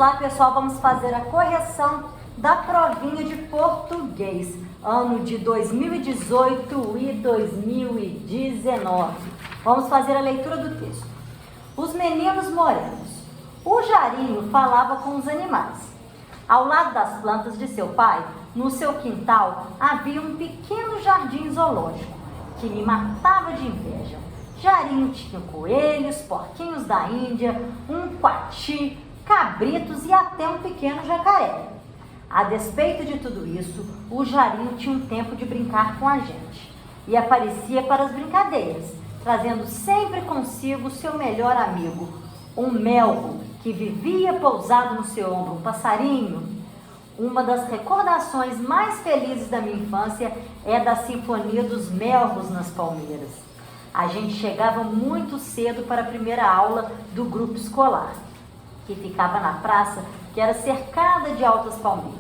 Olá pessoal, vamos fazer a correção da provinha de português, ano de 2018 e 2019. Vamos fazer a leitura do texto. Os meninos morenos. O Jarinho falava com os animais. Ao lado das plantas de seu pai, no seu quintal, havia um pequeno jardim zoológico que me matava de inveja. Jarinho tinha coelhos, porquinhos da Índia, um coati, cabritos e até um pequeno jacaré. A despeito de tudo isso, o Jarinho tinha um tempo de brincar com a gente e aparecia para as brincadeiras, trazendo sempre consigo seu melhor amigo, um melro que vivia pousado no seu ombro, um passarinho. Uma das recordações mais felizes da minha infância é da Sinfonia dos Melros nas Palmeiras. A gente chegava muito cedo para a primeira aula do grupo escolar, que ficava na praça, que era cercada de altas palmeiras.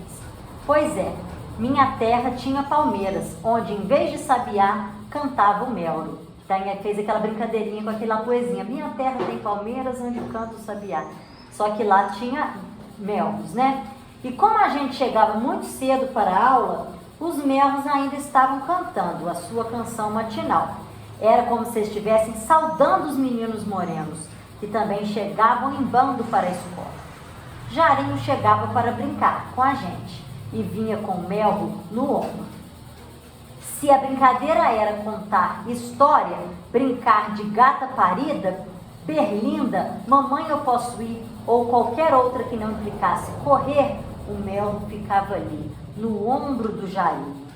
Pois é, minha terra tinha palmeiras, onde em vez de sabiá, cantava o melro. Então, fez aquela brincadeirinha com aquela poesia. Minha terra tem palmeiras, onde canta o sabiá. Só que lá tinha melros, né? E como a gente chegava muito cedo para a aula, os melros ainda estavam cantando a sua canção matinal. Era como se estivessem saudando os meninos morenos, que também chegavam em bando para a escola. Jarinho chegava para brincar com a gente e vinha com o melro no ombro. Se a brincadeira era contar história, brincar de gata parida, berlinda, mamãe eu posso ir, ou qualquer outra que não implicasse correr, o melro ficava ali, no ombro do Jarinho.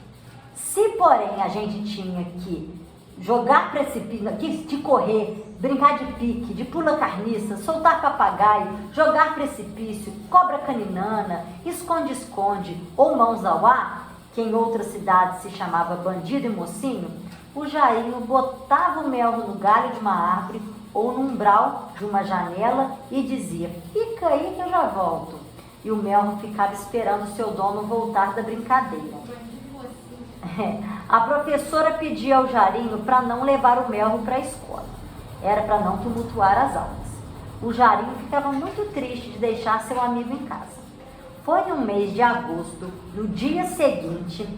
Se, porém, a gente tinha que jogar precipício, de correr, brincar de pique, de pula-carniça, soltar papagaio, jogar precipício, cobra caninana, esconde-esconde ou mãos ao ar, que em outras cidades se chamava bandido e mocinho, o Jarinho botava o melro no galho de uma árvore ou no umbral de uma janela e dizia: fica aí que eu já volto. E o melro ficava esperando o seu dono voltar da brincadeira. A professora pedia ao Jarinho para não levar o melro para a escola. Era para não tumultuar as aulas. O Jarinho ficava muito triste de deixar seu amigo em casa. Foi no mês de agosto, no dia seguinte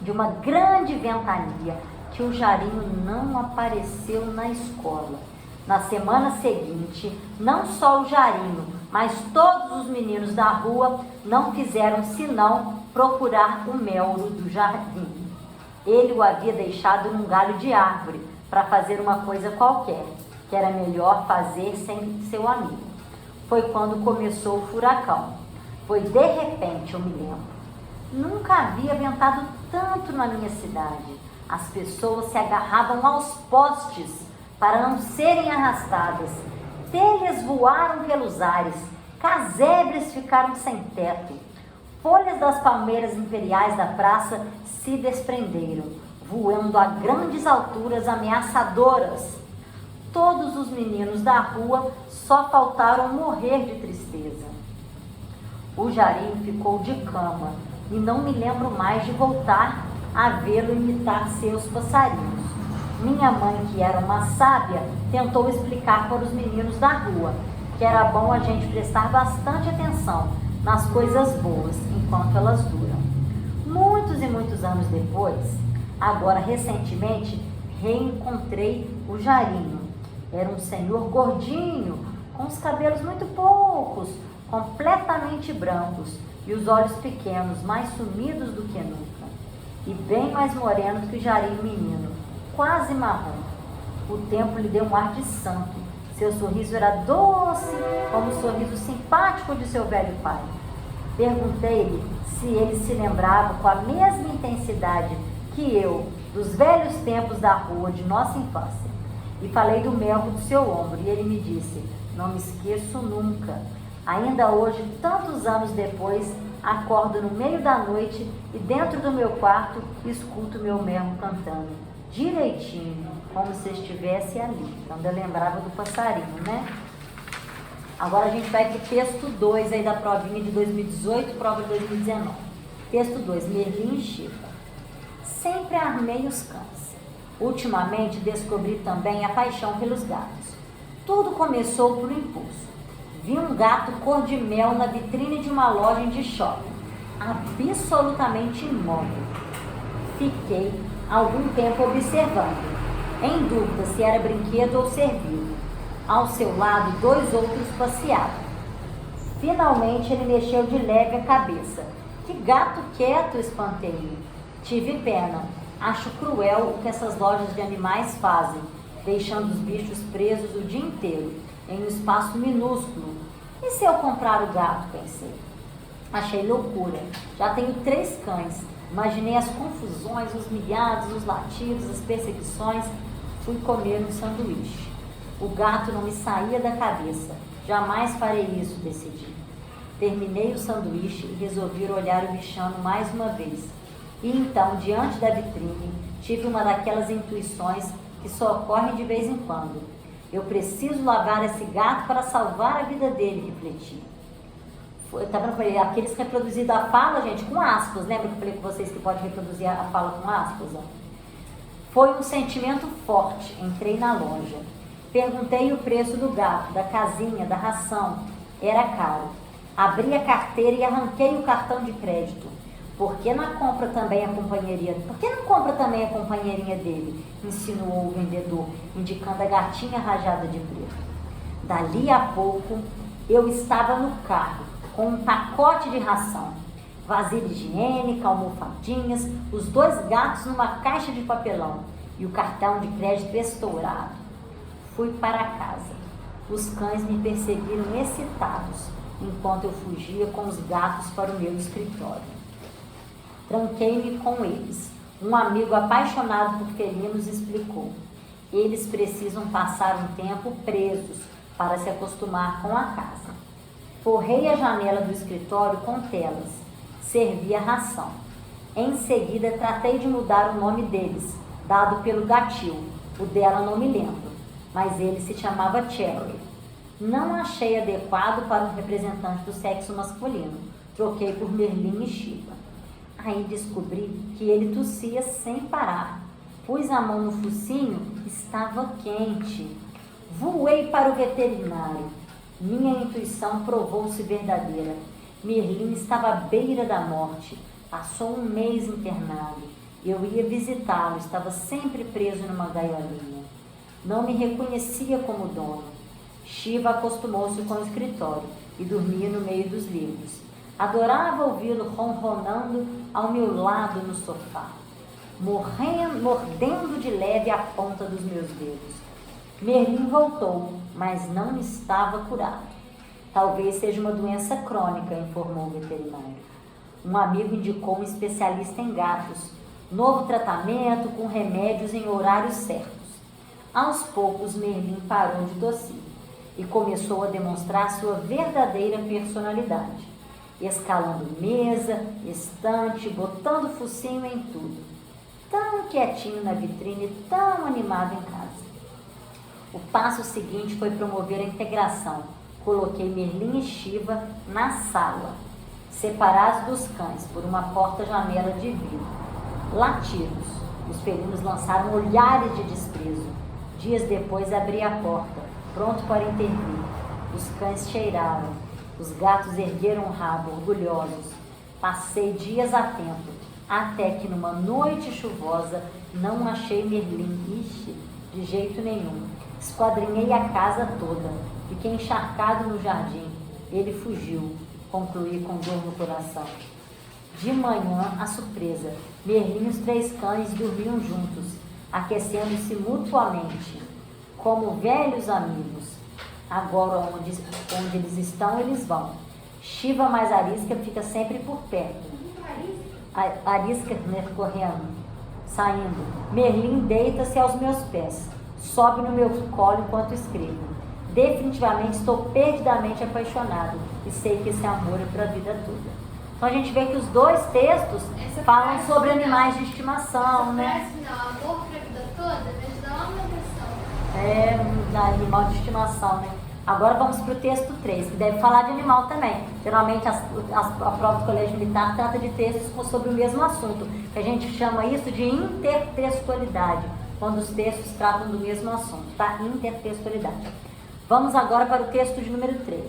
de uma grande ventania, que o Jarinho não apareceu na escola. Na semana seguinte, não só o Jarinho, mas todos os meninos da rua não fizeram senão procurar o melro do jardim. Ele o havia deixado num galho de árvore para fazer uma coisa qualquer, que era melhor fazer sem seu amigo. Foi quando começou o furacão. Foi de repente, eu me lembro. Nunca havia ventado tanto na minha cidade. As pessoas se agarravam aos postes para não serem arrastadas. Telhas voaram pelos ares, casebres ficaram sem teto. Folhas das palmeiras imperiais da praça se desprenderam, voando a grandes alturas ameaçadoras. Todos os meninos da rua só faltaram morrer de tristeza. O Jarinho ficou de cama e não me lembro mais de voltar a vê-lo imitar seus passarinhos. Minha mãe, que era uma sábia, tentou explicar para os meninos da rua que era bom a gente prestar bastante atenção nas coisas boas enquanto elas duram. Muitos e muitos anos depois, agora recentemente, reencontrei o Jarinho. Era um senhor gordinho, com os cabelos muito poucos, completamente brancos e os olhos pequenos, mais sumidos do que nunca. E bem mais moreno que o Jarinho menino, quase marrom. O tempo lhe deu um ar de santo. Seu sorriso era doce, como o sorriso simpático de seu velho pai. Perguntei-lhe se ele se lembrava com a mesma intensidade que eu, dos velhos tempos da rua de nossa infância. E falei do melro do seu ombro, e ele me disse: não me esqueço nunca. Ainda hoje, tantos anos depois, acordo no meio da noite e dentro do meu quarto escuto meu melro cantando direitinho, como se estivesse ali, quando eu lembrava do passarinho, né? Agora a gente vai para o texto 2 aí da provinha de 2018, prova de 2019. Texto 2, Merlin e Chico. Sempre armei os cães. Ultimamente descobri também a paixão pelos gatos. Tudo começou por impulso. Vi um gato cor de mel na vitrine de uma loja de shopping, absolutamente imóvel. Fiquei algum tempo observando, em dúvida se era brinquedo ou ser vivo. Ao seu lado, 2 outros passeavam. Finalmente ele mexeu de leve a cabeça. Que gato quieto, espantei-me. Tive pena. Acho cruel o que essas lojas de animais fazem, deixando os bichos presos o dia inteiro, em um espaço minúsculo. E se eu comprar o gato, pensei. Achei loucura. Já tenho 3 cães. Imaginei as confusões, os miados, os latidos, as perseguições. Fui comer um sanduíche. O gato não me saía da cabeça. Jamais farei isso, decidi. Terminei o sanduíche e resolvi olhar o bichano mais uma vez. E então, diante da vitrine, tive uma daquelas intuições que só ocorrem de vez em quando. Eu preciso lavar esse gato para salvar a vida dele, refleti. Tá vendo como aqueles reproduzidos a fala, gente, com aspas. Lembra que eu falei com vocês que pode reproduzir a fala com aspas? Ó? Foi um sentimento forte. Entrei na loja. Perguntei o preço do gato, da casinha, da ração. Era caro. Abri a carteira e arranquei o cartão de crédito. Por que não compra também a companheirinha? Por que não compra também a companheirinha dele? Insinuou o vendedor, indicando a gatinha rajada de preto. Dali a pouco, eu estava no carro, com um pacote de ração, vasilha higiênica, almofadinhas, os 2 gatos numa caixa de papelão e o cartão de crédito estourado. Fui para casa. Os cães me perseguiram excitados, enquanto eu fugia com os gatos para o meu escritório. Tranquei-me com eles. Um amigo apaixonado por felinos explicou. Eles precisam passar um tempo presos para se acostumar com a casa. Forrei a janela do escritório com telas. Servi a ração. Em seguida, tratei de mudar o nome deles, dado pelo gatil. O dela não me lembro, mas ele se chamava Cherry. Não achei adequado para um representante do sexo masculino. Troquei por Merlin e Shiva. Aí descobri que ele tossia sem parar. Pus a mão no focinho, estava quente. Voei para o veterinário. Minha intuição provou-se verdadeira. Merlin estava à beira da morte. Passou um mês internado. Eu ia visitá-lo, estava sempre preso numa gaiolinha. Não me reconhecia como dono. Shiva acostumou-se com o escritório e dormia no meio dos livros. Adorava ouvi-lo ronronando ao meu lado no sofá, mordendo de leve a ponta dos meus dedos. Merlin voltou, mas não estava curado. Talvez seja uma doença crônica, informou o veterinário. Um amigo indicou um especialista em gatos. Novo tratamento com remédios em horários certos. Aos poucos, Merlin parou de tossir e começou a demonstrar sua verdadeira personalidade. Escalando mesa, estante, botando focinho em tudo. Tão quietinho na vitrine, tão animado em casa. O passo seguinte foi promover a integração. Coloquei Merlin e Shiva na sala, separados dos cães por uma porta-janela de vidro. Latidos. Os felinos lançaram olhares de desprezo. Dias depois abri a porta, pronto para intervir. Os cães cheiraram. Os gatos ergueram o rabo, orgulhosos. Passei dias a tempo, até que numa noite chuvosa não achei Merlin. Ixi, de jeito nenhum. Esquadrinhei a casa toda. Fiquei encharcado no jardim. Ele fugiu. Concluí com dor no coração. De manhã, a surpresa. Merlin e os 3 cães dormiam juntos, aquecendo-se mutuamente, como velhos amigos. Agora, onde eles estão, eles vão. Shiva mais Arisca fica sempre por perto. Arisca, né, correndo, saindo. Merlin deita-se aos meus pés. Sobe no meu colo enquanto escrevo. Definitivamente estou perdidamente apaixonado e sei que esse amor é para a vida toda. Então a gente vê que os 2 textos falam sobre animais de estimação, né? Amor para a vida toda, mas não uma versão. Animal de estimação, né? Agora vamos para o texto 3, que deve falar de animal também. Geralmente a prova do Colégio Militar trata de textos sobre o mesmo assunto, que a gente chama isso de intertextualidade, quando os textos tratam do mesmo assunto, tá? Intertextualidade. Vamos agora para o texto de número 3.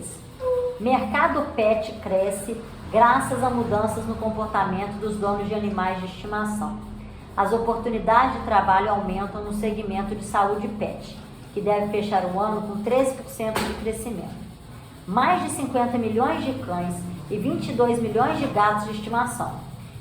Mercado pet cresce graças a mudanças no comportamento dos donos de animais de estimação. As oportunidades de trabalho aumentam no segmento de saúde pet, que deve fechar o ano com 13% de crescimento. Mais de 50 milhões de cães e 22 milhões de gatos de estimação.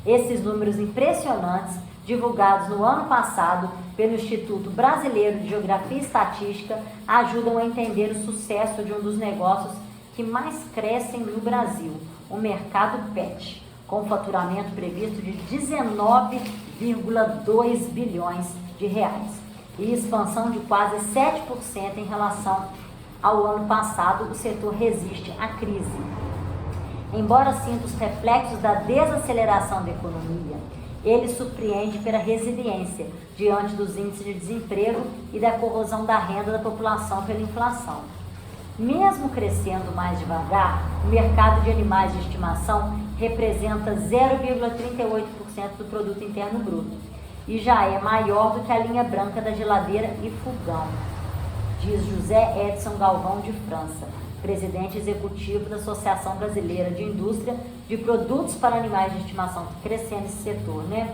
Esses números impressionantes, divulgados no ano passado pelo Instituto Brasileiro de Geografia e Estatística, ajudam a entender o sucesso de um dos negócios que mais crescem no Brasil, o mercado pet, com faturamento previsto de 19,2 bilhões de reais e expansão de quase 7% em relação ao ano passado. O setor resiste à crise. Embora sinta os reflexos da desaceleração da economia, ele surpreende pela resiliência diante dos índices de desemprego e da corrosão da renda da população pela inflação. Mesmo crescendo mais devagar, o mercado de animais de estimação representa 0,38% do produto interno bruto e já é maior do que a linha branca da geladeira e fogão, diz José Edson Galvão de França, presidente executivo da Associação Brasileira de Indústria de Produtos para Animais de Estimação, crescendo esse setor, né?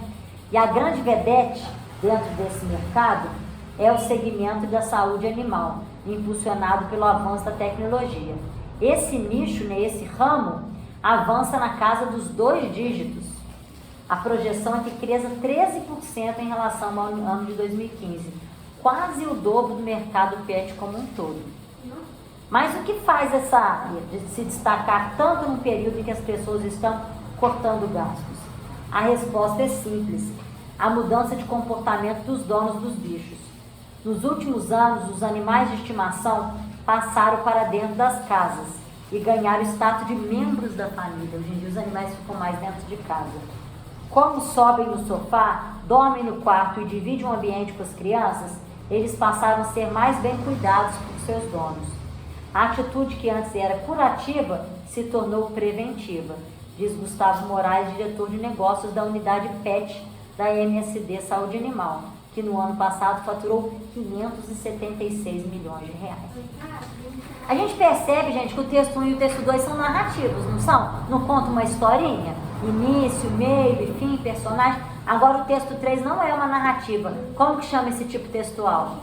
E a grande vedete dentro desse mercado é o segmento da saúde animal, impulsionado pelo avanço da tecnologia. Esse nicho, né, esse ramo, avança na casa dos 2 dígitos. A projeção é que cresça 13% em relação ao ano de 2015, quase o dobro do mercado pet como um todo. Mas o que faz essa área de se destacar tanto num período em que as pessoas estão cortando gastos? A resposta é simples: a mudança de comportamento dos donos dos bichos. Nos últimos anos, os animais de estimação passaram para dentro das casas e ganharam o status de membros da família. Hoje em dia os animais ficam mais dentro de casa. Como sobem no sofá, dormem no quarto e dividem o ambiente com as crianças, eles passaram a ser mais bem cuidados por seus donos. A atitude que antes era curativa se tornou preventiva, diz Gustavo Moraes, diretor de negócios da unidade PET da MSD Saúde Animal, que no ano passado faturou 576 milhões de reais. A gente percebe, gente, que o texto 1 e o texto 2 são narrativos, não são? Não conta uma historinha, início, meio e fim, personagem. Agora o texto 3 não é uma narrativa. Como que chama esse tipo textual?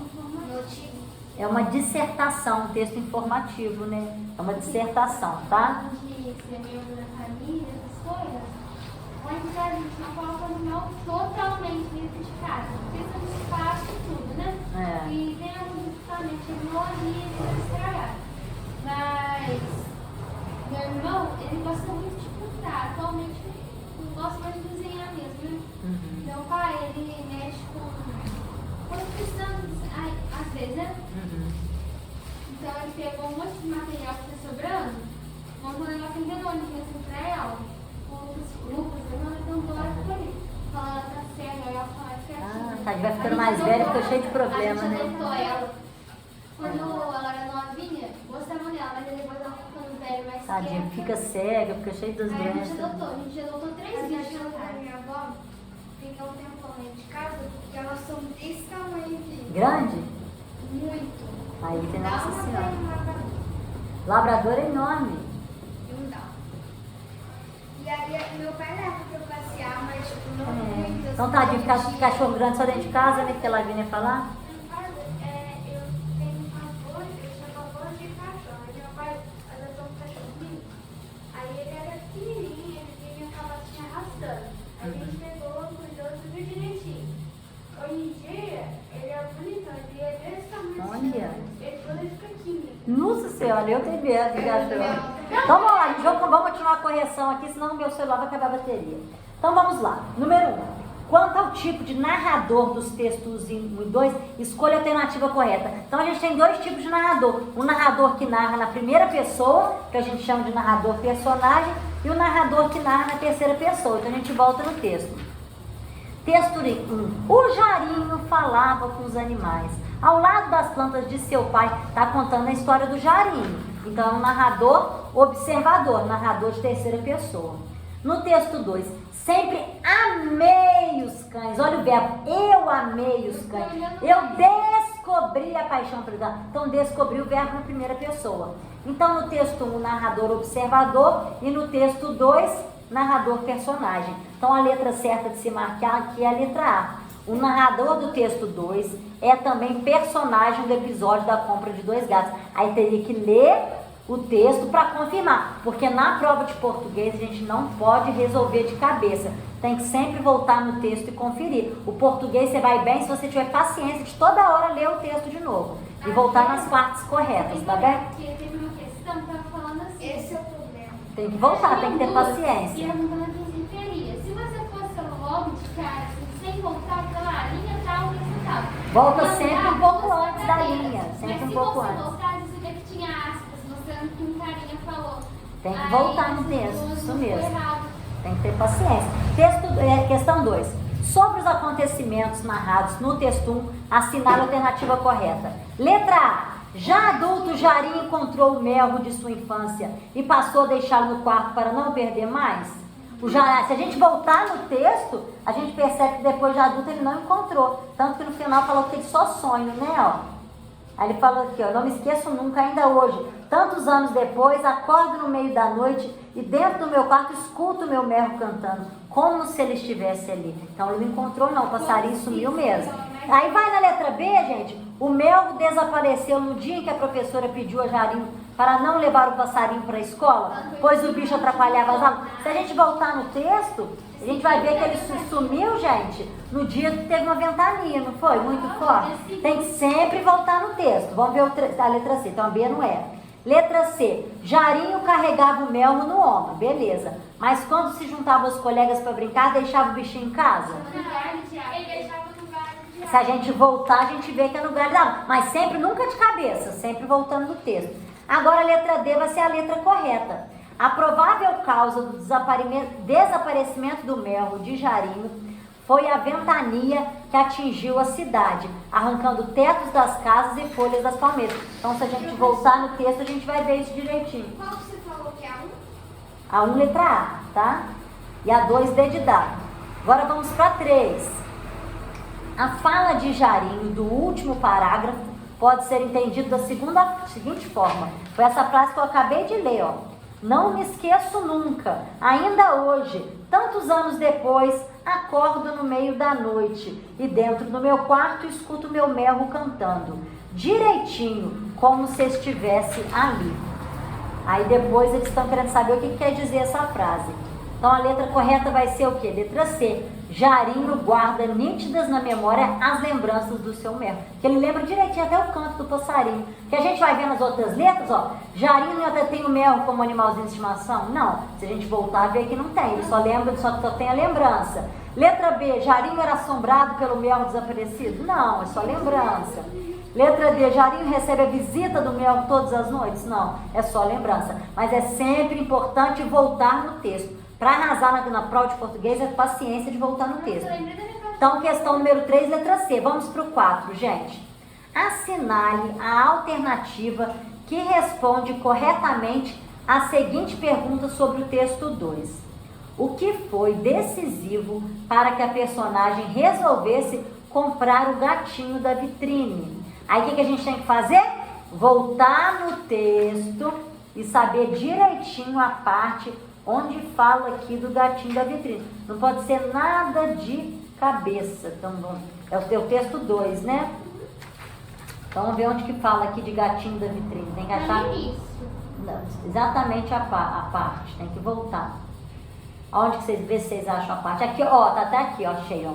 É uma dissertação, um texto informativo, né? É uma dissertação, tá? De ser membro da família, essas coisas, onde a gente não coloca o animal totalmente dentro de casa. Precisa de espaço e tudo, né? É. E tem alguns equipamentos que não ali para estragar. Mas meu irmão, ele gosta muito de pintar. Atualmente não gosta mais de desenhar mesmo, né? Meu pai, ele mexe com precisando, às vezes, né? Então ele pegou um monte de material que tá sobrando, montou um negócio redondinho assim pra ela. O Lucas, eu não tentou lá por aí. Falando, ela tá cega, aí ela fala certinho. Ah, tá, vai ficando mais velha, ficou cheio de problema, A gente né? adotou ela. Quando ela era novinha, gostava dela, mas depois ela ficando velha, mais Tadinha, quieta. fica cega, fica cheio das Aí a gente doenças. adotou 3 As bichos. cachorras da minha avó ficam um tempão dentro de casa porque elas são desse tamanho aqui. Grande? Muito. Aí tem Dá Nossa uma Senhora. pra Labrador é enorme. não dá. E aí meu pai leva pra eu passear, mas tipo, não muito. Então, tadinho, cachorro grande só dentro de casa, né? Que ela vinha falar. Eu tenho pavor, eu tinha pavor de cachorro. Meu pai adotou um cachorrinho. Aí ele era pequenininho, ele vinha com a patinha arrastando. A gente pegou, cuidou tudo direitinho. Hoje em dia, ele é bonitão, ele é desse tamanho. Olha. Ele quando ele fica tímido. Nossa Senhora, eu tenho medo de cachorro. Então vamos lá, gente, vamos continuar a correção aqui, senão meu celular vai acabar a bateria. Então vamos lá. Número 1. Quanto ao tipo de narrador dos textos 1 e 2, escolha a alternativa correta. Então a gente tem 2 tipos de narrador. O narrador que narra na primeira pessoa, que a gente chama de narrador personagem, e o narrador que narra na terceira pessoa. Então a gente volta no texto. Texto 1. O Jarinho falava com os animais. Ao lado das plantas de seu pai, está contando a história do Jarinho. Então é um narrador observador, narrador de terceira pessoa. No texto 2, sempre amei os cães. Olha o verbo, eu amei os cães. Eu descobri a paixão pelo gato. Então, descobri o verbo na primeira pessoa. Então, no texto 1, narrador observador, e no texto 2, narrador personagem. Então, a letra certa de se marcar aqui é a letra A. O narrador do texto 2 é também personagem do episódio da compra de 2 gatos. Aí teria que ler o texto para confirmar, porque na prova de português a gente não pode resolver de cabeça. Tem que sempre voltar no texto e conferir. O português você vai bem se você tiver paciência de toda hora ler o texto de novo e voltar nas partes corretas, tá bem? Porque teve uma questão que tava falando assim. Esse é o problema. Tem que voltar, tem que ter paciência. Perguntando a desempenharia. Se você fosse logo de cara, assim, sem voltar pela linha tal, linha tal. Volta Não sempre dá, um pouco você antes da vai linha, Mas sempre um se pouco você antes. voltar, você vê que tinha aspas, você que um carinha falou. Tem que Aí, voltar no essas texto, duas isso não foi mesmo. errado. Tem que ter paciência. Questão 2. Sobre os acontecimentos narrados no texto 1, assinale a alternativa correta. Letra A. Já adulto, Jarim encontrou o melro de sua infância e passou a deixá-lo no quarto para não perder mais? Se a gente voltar no texto, a gente percebe que depois de adulto ele não encontrou. Tanto que no final falou que ele só sonha, né? Ó. Aí ele falou aqui, ó, não me esqueço nunca, ainda hoje, tantos anos depois, acordo no meio da noite e dentro do meu quarto escuto o meu merro cantando, como se ele estivesse ali. Então ele não encontrou não, o passarinho sumiu mesmo. Aí vai na letra B, gente, o melro desapareceu no dia em que a professora pediu a Jarim para não levar o passarinho para a escola, pois o bicho atrapalhava as aulas. Se a gente voltar no texto, a gente vai ver que ele sumiu, gente, no dia que teve uma ventania, não foi? Muito forte. Tem que sempre voltar no texto. Vamos ver a letra C. Então a B não é. Letra C. Jarinho carregava o melro no ombro. Beleza. Mas quando se juntava os colegas para brincar, deixava o bichinho em casa? Ele deixava no galho de Se a gente voltar, a gente vê que é no galho da árvore. Mas sempre, nunca de cabeça, sempre voltando no texto. Agora a letra D vai ser a letra correta. A provável causa do desaparecimento do melro de Jarinho foi a ventania que atingiu a cidade, arrancando tetos das casas e folhas das palmeiras. Então, se a gente voltar no texto, a gente vai ver isso direitinho. Qual que você falou que é a 1? A 1 letra A, tá? E a 2 D de dado. Agora vamos para 3. A fala de Jarinho do último parágrafo pode ser entendida da seguinte forma. Foi essa frase que eu acabei de ler, ó. Não me esqueço nunca, ainda hoje, tantos anos depois, acordo no meio da noite e dentro do meu quarto escuto meu melro cantando, direitinho, como se estivesse ali. Aí depois eles estão querendo saber o que quer dizer essa frase. Então a letra correta vai ser o quê? Letra C. Jarinho guarda nítidas na memória as lembranças do seu melro. Que ele lembra direitinho até o canto do passarinho. Que a gente vai ver nas outras letras, ó. Jarinho até tem o melro como animalzinho de estimação? Não. Se a gente voltar, vê que não tem. Ele só lembra, só tem a lembrança. Letra B. Jarinho era assombrado pelo melro desaparecido? Não, é só lembrança. Letra D. Jarinho recebe a visita do melro todas as noites? Não, é só lembrança. Mas é sempre importante voltar no texto. Para arrasar na prova de português, é paciência de voltar no texto. Então, questão número 3, letra C. Vamos para o 4, gente. Assinale a alternativa que responde corretamente a seguinte pergunta sobre o texto 2. O que foi decisivo para que a personagem resolvesse comprar o gatinho da vitrine? Aí, o que a gente tem que fazer? Voltar no texto e saber direitinho a parte onde fala aqui do gatinho da vitrine. Não pode ser nada de cabeça. Então, é o texto 2, né? Então, vamos ver onde que fala aqui de gatinho da vitrine. Tem que achar... Não, exatamente a parte. Tem que voltar. Onde que vocês acham a parte? Aqui, ó. Tá até aqui, ó. Achei, ó.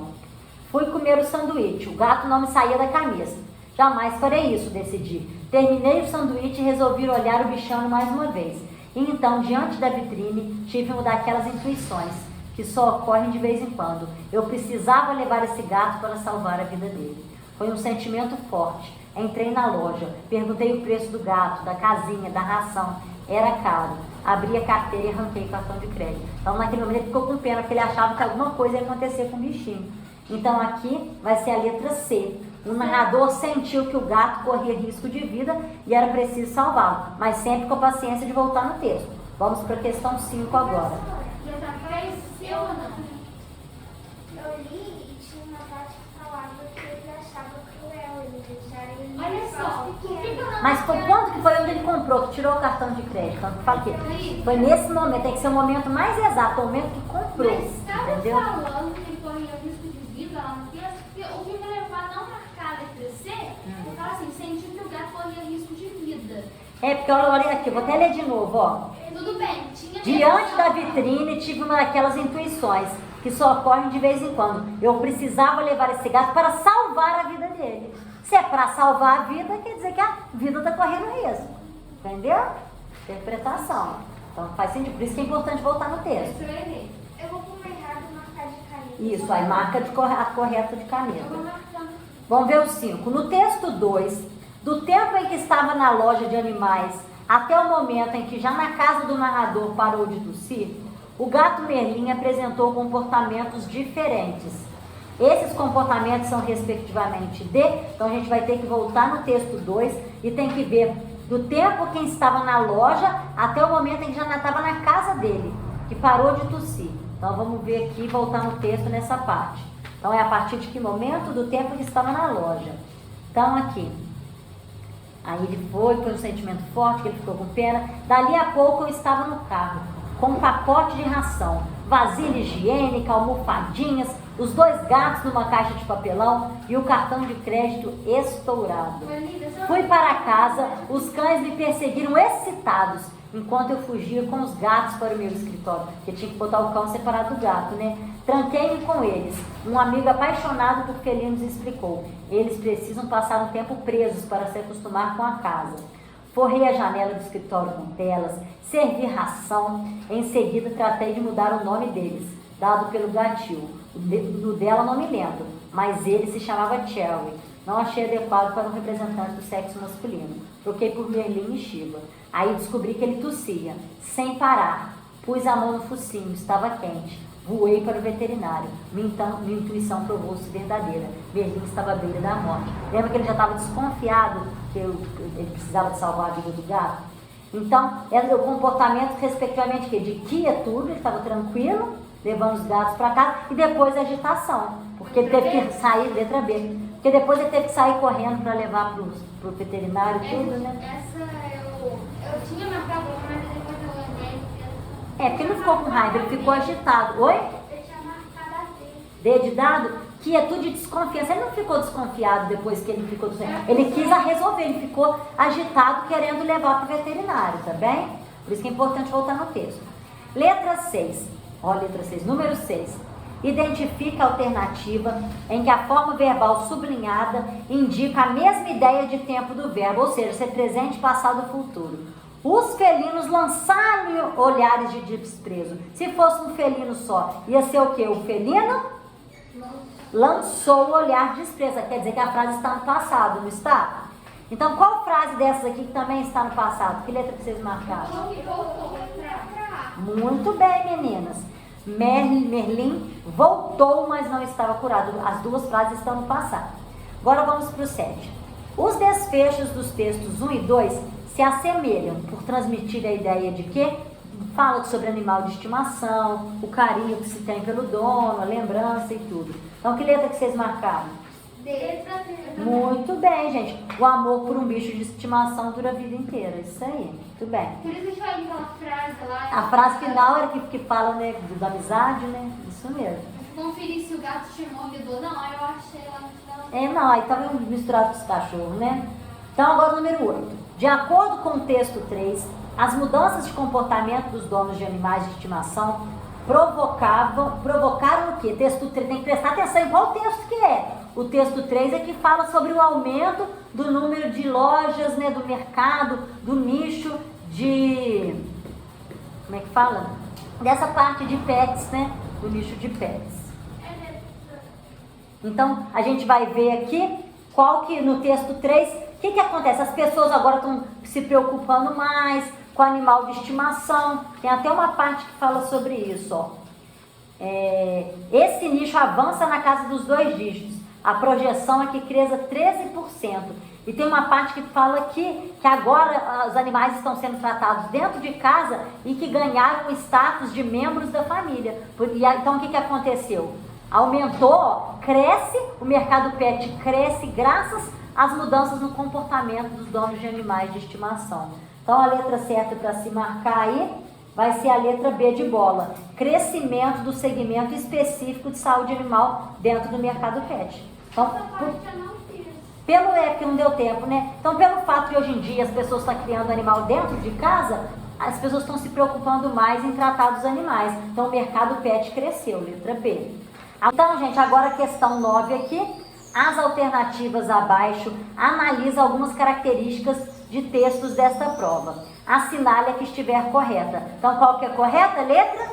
Fui comer o sanduíche. O gato não me saía da camisa. Jamais farei isso, decidi. Terminei o sanduíche e resolvi olhar o bichano mais uma vez. E então, diante da vitrine, tive uma daquelas intuições que só ocorrem de vez em quando. Eu precisava levar esse gato para salvar a vida dele. Foi um sentimento forte. Entrei na loja, perguntei o preço do gato, da casinha, da ração. Era caro. Abri a carteira e arranquei o cartão de crédito. Então, naquele momento, ele ficou com pena, porque ele achava que alguma coisa ia acontecer com o bichinho. Então, aqui vai ser a letra C. O narrador sentiu que o gato corria risco de vida e era preciso salvá-lo, mas sempre com a paciência de voltar no texto. Vamos para a questão 5 agora. Eu li e tinha uma parte que falava que ele achava cruel ele deixarem Olha só, por que eu não... Mas foi quando que foi onde ele comprou, que tirou o cartão de crédito? Então, fala que foi nesse momento, tem que ser o momento mais exato, o momento que comprou, Mas estava entendeu? falando que ele corria risco de vida lá no texto, porque o que me levou a não marcar a letra C, eu falo assim, sentiu que o gato corria risco de vida. É, porque olha aqui, vou até ler de novo, ó. Tudo bem, tinha... Diante da vitrine, tive uma daquelas intuições que só ocorrem de vez em quando. Eu precisava levar esse gato para salvar a vida dele. Se é para salvar a vida, quer dizer que a vida está correndo risco. Entendeu? Interpretação. Então faz sentido. Por isso que é importante voltar no texto. Isso eu errei. Eu vou pôr errado e marcar de caneta. Isso, aí marca a correta de Eu vou caneta. marcando. Vamos ver o 5. No texto 2, do tempo em que estava na loja de animais até o momento em que já na casa do narrador parou de tossir, o gato Merlin apresentou comportamentos diferentes. Esses comportamentos são respectivamente de... Então a gente vai ter que voltar no texto 2 e tem que ver do tempo que estava na loja até o momento em que já estava na casa dele, que parou de tossir. Então vamos ver aqui, voltar no texto nessa parte. Então é a partir de que momento? Do tempo que estava na loja. Então aqui. Aí ele foi um sentimento forte, que ele ficou com pena. Dali a pouco eu estava no carro, com um pacote de ração, vasilha higiênica, almofadinhas, os 2 gatos numa caixa de papelão e o cartão de crédito estourado. Fui para casa, os cães me perseguiram excitados, enquanto eu fugia com os gatos para o meu escritório, porque tinha que botar o cão separado do gato, né? Tranquei-me com eles. Um amigo apaixonado por felinos explicou: eles precisam passar um tempo presos para se acostumar com a casa. Forrei a janela do escritório com telas, servi ração. Em seguida tratei de mudar o nome deles, dado pelo gatil. O dela não me lembro, mas ele se chamava Cherry. Não achei adequado para um representante do sexo masculino. Troquei por Merlin e Shiva. Aí descobri que ele tossia, sem parar. Pus a mão no focinho, estava quente. Voei para o veterinário. Minha intuição provou-se verdadeira. Merlin estava à beira da morte. Lembra que ele já estava desconfiado que ele precisava de salvar a vida do gato? Então, era o comportamento, respectivamente, de quietude, ele estava tranquilo, levando os gatos para casa, e depois agitação, porque ele teve que sair, letra B, porque depois ele teve que sair correndo para levar para o veterinário e tudo, né? Essa eu tinha marcado, mas depois eu lembrei. É, porque ele não ficou com raiva, ele ficou agitado. Oi? Eu tinha marcado a D. D de dado? Quietude e desconfiança. Ele não ficou desconfiado depois que ele ficou desconfiado. Ele quis resolver, ele ficou agitado querendo levar para o veterinário, tá bem? Por isso que é importante voltar no texto. Letra 6. Ó, letra 6, número 6. Identifica a alternativa em que a forma verbal sublinhada indica a mesma ideia de tempo do verbo, ou seja, ser presente, passado, futuro. Os felinos lançaram olhares de desprezo. Se fosse um felino só, ia ser o quê? O felino lançou o olhar de desprezo. Quer dizer que a frase está no passado, não está? Então, qual frase dessas aqui que também está no passado? Que letra que vocês marcaram? Muito bem, meninas. Merlin voltou, mas não estava curado. As 2 frases estão no passado. Agora vamos para o 7. Os desfechos dos textos 1 e 2 se assemelham por transmitir a ideia de que fala sobre animal de estimação, o carinho que se tem pelo dono, a lembrança e tudo. Então, que letra que vocês marcaram? Letra D. Muito bem, gente. O amor por um bicho de estimação dura a vida inteira. Isso aí. Muito bem. Por isso a gente vai aquela frase lá. A frase final era que fala, né, da amizade, né? Isso mesmo. Conferir se o gato te mordeu. Não, aí eu achei lá no final. Não, aí estava misturado com os cachorros, né? Então, agora o número 8. De acordo com o texto 3, as mudanças de comportamento dos donos de animais de estimação provocaram o quê? Texto 3, tem que prestar atenção em qual texto que é. O texto 3 é que fala sobre o aumento do número de lojas, né, do mercado, do nicho de... Como é que fala? Dessa parte de pets, né? Do nicho de pets. Então, a gente vai ver aqui qual que no texto 3, o que acontece? As pessoas agora estão se preocupando mais com animal de estimação. Tem até uma parte que fala sobre isso, ó. Esse nicho avança na casa dos 2 dígitos. A projeção é que cresça 13%. E tem uma parte que fala que agora os animais estão sendo tratados dentro de casa e que ganharam o status de membros da família. Então, o que aconteceu? Aumentou, cresce, o mercado pet cresce graças as mudanças no comportamento dos donos de animais de estimação. Então a letra certa para se marcar aí vai ser a letra B de bola. Crescimento do segmento específico de saúde animal dentro do mercado pet. Então, Essa parte eu não fiz. porque não deu tempo, né? Então, pelo fato de hoje em dia as pessoas estão criando animal dentro de casa, as pessoas estão se preocupando mais em tratar dos animais. Então, o mercado pet cresceu, letra B. Então, gente, agora a questão 9 aqui. As alternativas abaixo analisa algumas características de textos desta prova. Assinale a que estiver correta. Então, qual que é correta? Letra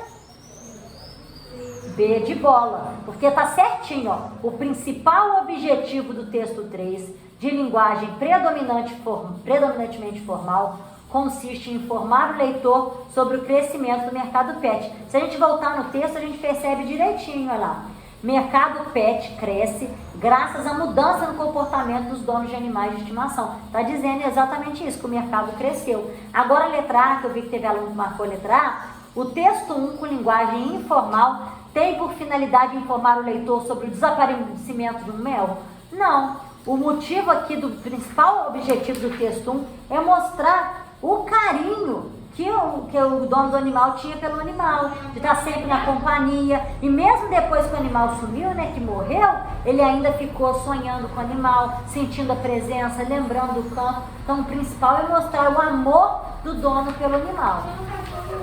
B de bola, porque está certinho, ó. O principal objetivo do texto 3, de linguagem predominantemente formal, consiste em informar o leitor sobre o crescimento do mercado pet. Se a gente voltar no texto, a gente percebe direitinho, olha lá. Mercado pet cresce graças à mudança no comportamento dos donos de animais de estimação. Está dizendo exatamente isso, que o mercado cresceu. Agora a letra A, que eu vi que teve aluno que marcou a letra A, o texto 1 com linguagem informal tem por finalidade informar o leitor sobre o desaparecimento de um mel? Não. O motivo aqui do principal objetivo do texto 1 é mostrar o carinho que o dono do animal tinha pelo animal, de estar sempre na companhia, e mesmo depois que o animal sumiu, né, que morreu, ele ainda ficou sonhando com o animal, sentindo a presença, lembrando do campo. Então o principal é mostrar o amor do dono pelo animal.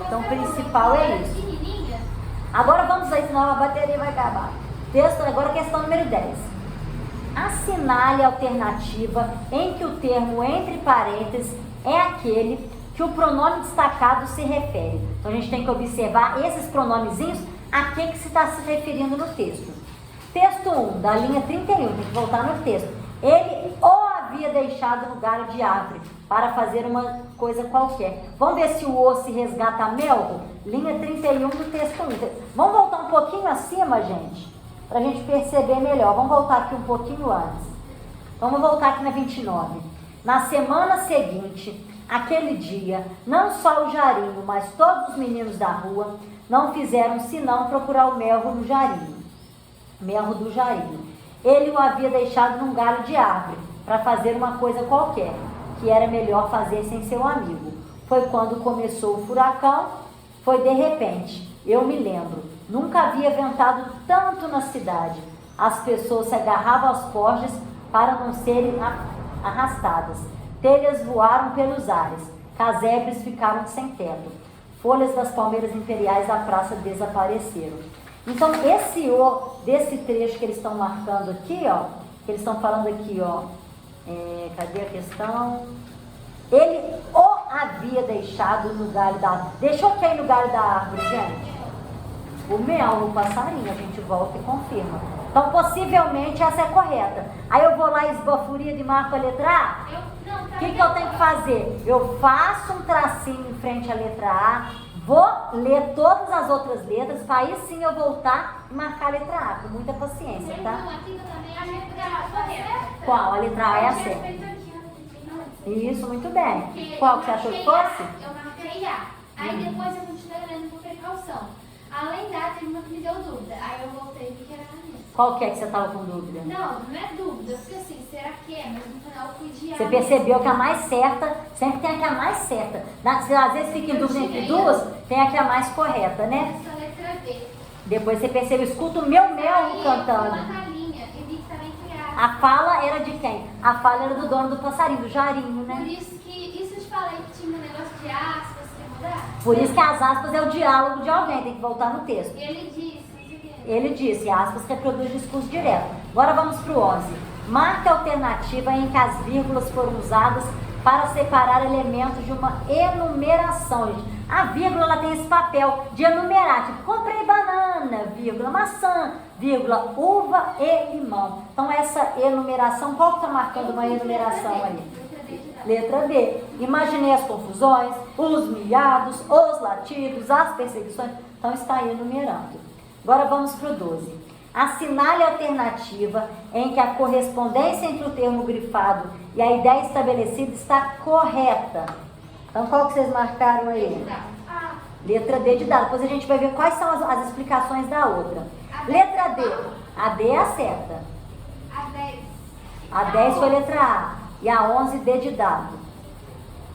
Então o principal é isso. Agora vamos aí, senão a bateria vai acabar. Texto, agora questão número 10. Assinale a alternativa em que o termo entre parênteses é aquele que o pronome destacado se refere. Então a gente tem que observar esses pronomezinhos a que se está se referindo no texto. Texto 1, da linha 31, tem que voltar no texto. Ele o havia deixado no galho de árvore para fazer uma coisa qualquer. Vamos ver se o o se resgata a Melro? Linha 31 do texto 1. Vamos voltar um pouquinho acima, gente, para a gente perceber melhor. Vamos voltar aqui um pouquinho antes. Vamos voltar aqui na 29. Na semana seguinte, aquele dia, não só o Jarinho, mas todos os meninos da rua não fizeram senão procurar o melro do Jarinho. Ele o havia deixado num galho de árvore para fazer uma coisa qualquer, que era melhor fazer sem seu amigo. Foi quando começou o furacão, foi de repente. Eu me lembro, nunca havia ventado tanto na cidade. As pessoas se agarravam aos postes para não serem arrastadas. Telhas voaram pelos ares, casebres ficaram sem teto, folhas das palmeiras imperiais da praça desapareceram. Então, esse o desse trecho que eles estão marcando aqui, ó, que eles estão falando aqui, ó, cadê a questão? Ele o havia deixado no galho da árvore. Deixou quem no galho da árvore, gente? O mel, o passarinho, a gente volta e confirma. Então, possivelmente, essa é correta. Aí eu vou lá esbaforido e marco a letra A? O que eu tenho que fazer? Eu faço um tracinho em frente à letra A, vou ler todas as outras letras, para aí sim eu voltar e marcar a letra A, com muita paciência, tá? Qual? A letra A é a certa. Isso, muito bem. Qual que você achou que fosse? Eu marquei A. Aí depois eu continuei lendo por precaução. Além da, teve uma que me deu dúvida. Aí eu voltei e vi que era a mesma. Qual que é que você estava com dúvida? Não é dúvida. Porque assim, será que é? Mas no final eu fui de A. Você percebeu que a mais certa, sempre tem a que é a mais certa. Se às vezes fica em dúvida entre duas, tem a que é a mais correta, né? Essa letra B. Depois você percebeu, escuta o meu cantando. Uma galinha. E vi que também foi A. A fala era de quem? A fala era do dono do passarinho, do Jarinho, Por né? isso eu te falei que tinha um negócio de aspas, que mudar. Por isso que as aspas é o diálogo de alguém, tem que voltar no texto. Ele disse. Ele disse, aspas reproduz discurso direto. Agora vamos para o 11. Marque a alternativa em que as vírgulas foram usadas para separar elementos de uma enumeração, gente. A vírgula ela tem esse papel de enumerar, tipo, comprei banana, vírgula, maçã, vírgula, uva e limão. Então essa enumeração, qual que está marcando uma enumeração aí? Letra D. Imaginei as confusões, os miados, os latidos, as perseguições. Então está aí enumerando. Agora vamos para o 12. Assinale a alternativa em que a correspondência entre o termo grifado e a ideia estabelecida está correta. Então, qual que vocês marcaram aí? Letra D de dado. Depois a gente vai ver quais são as explicações da outra. Letra D. A D é a certa. A 10. A 10 foi letra A. E a 11, D de dado.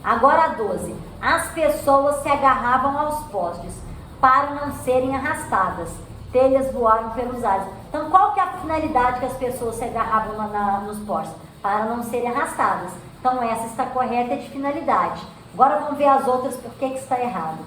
Agora a 12. As pessoas se agarravam aos postes para não serem arrastadas. Telhas voaram pelos ares. Então, qual que é a finalidade que as pessoas se agarravam nos postes? Para não serem arrastadas. Então, essa está correta, é de finalidade. Agora vamos ver as outras, por que está errado.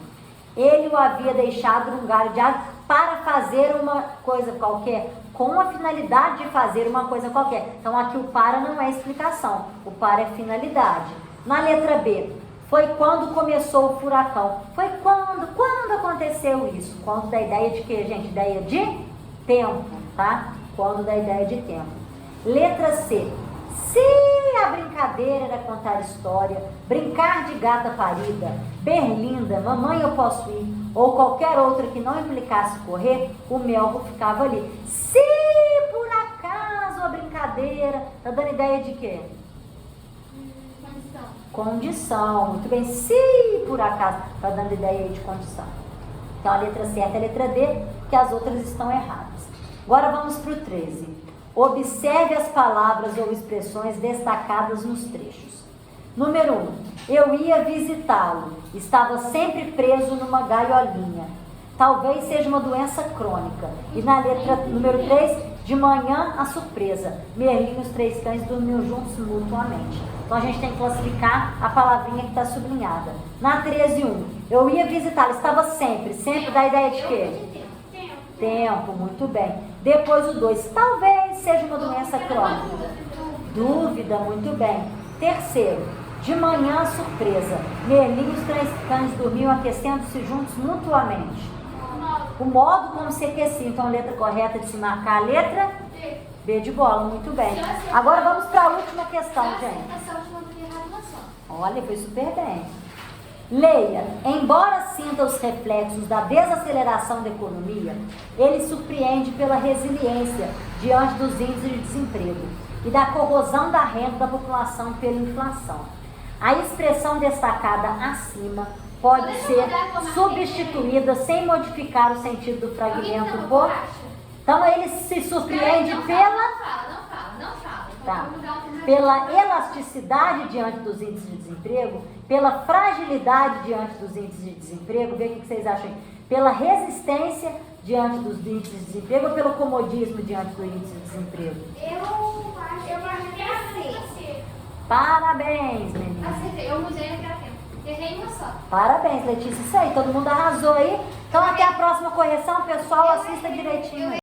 Ele o havia deixado num galho de árvore para fazer uma coisa qualquer, com a finalidade de fazer uma coisa qualquer. Então, aqui o para não é explicação, o para é finalidade. Na letra B, foi quando começou o furacão. Foi quando? Quando aconteceu isso? Quando da ideia de quê, gente? Ideia de tempo, tá? Quando da ideia de tempo. Letra C. Se a brincadeira era contar história, brincar de gata parida, berlinda, mamãe eu posso ir, ou qualquer outra que não implicasse correr, o Melro ficava ali. Se por acaso a brincadeira, tá dando ideia de quê? Condição, muito bem. Se por acaso, tá dando ideia aí de condição. Então a letra certa é a letra D, que as outras estão erradas. Agora vamos para o 13. Observe as palavras ou expressões destacadas nos trechos. Número 1. Eu ia visitá-lo. Estava sempre preso numa gaiolinha. Talvez seja uma doença crônica. E na letra número 3, de manhã a surpresa. Merlin e os 3 cães dormiam juntos mutuamente. Então a gente tem que classificar a palavrinha que está sublinhada. Na 13.1, eu ia visitá-lo. Estava sempre. Sempre dá ideia de quê? Tempo, muito bem. Depois o 2, talvez seja uma doença crônica. Dúvida, muito bem. Terceiro, de manhã surpresa. Merlin e os 3 cães dormiam aquecendo-se juntos mutuamente. O modo como se aquecia. Então a letra correta de se marcar a letra B de bola, muito bem. Agora vamos para a última questão, gente. Olha, foi super bem. Leia, embora sinta os reflexos da desaceleração da economia, ele surpreende pela resiliência diante dos índices de desemprego e da corrosão da renda da população pela inflação. A expressão destacada acima pode ser substituída sem modificar o sentido do fragmento por... Então ele se surpreende pela elasticidade diante dos índices de desemprego, pela fragilidade diante dos índices de desemprego, vê o que vocês acham, pela resistência diante dos índices de desemprego ou pelo comodismo diante do índice de desemprego? Eu acho que é assim. Parabéns, meninas. Acertei, eu mudei aqui a tempo. Errei uma só. Parabéns, Letícia. Isso aí, todo mundo arrasou aí. Então até a próxima correção, pessoal, assista direitinho.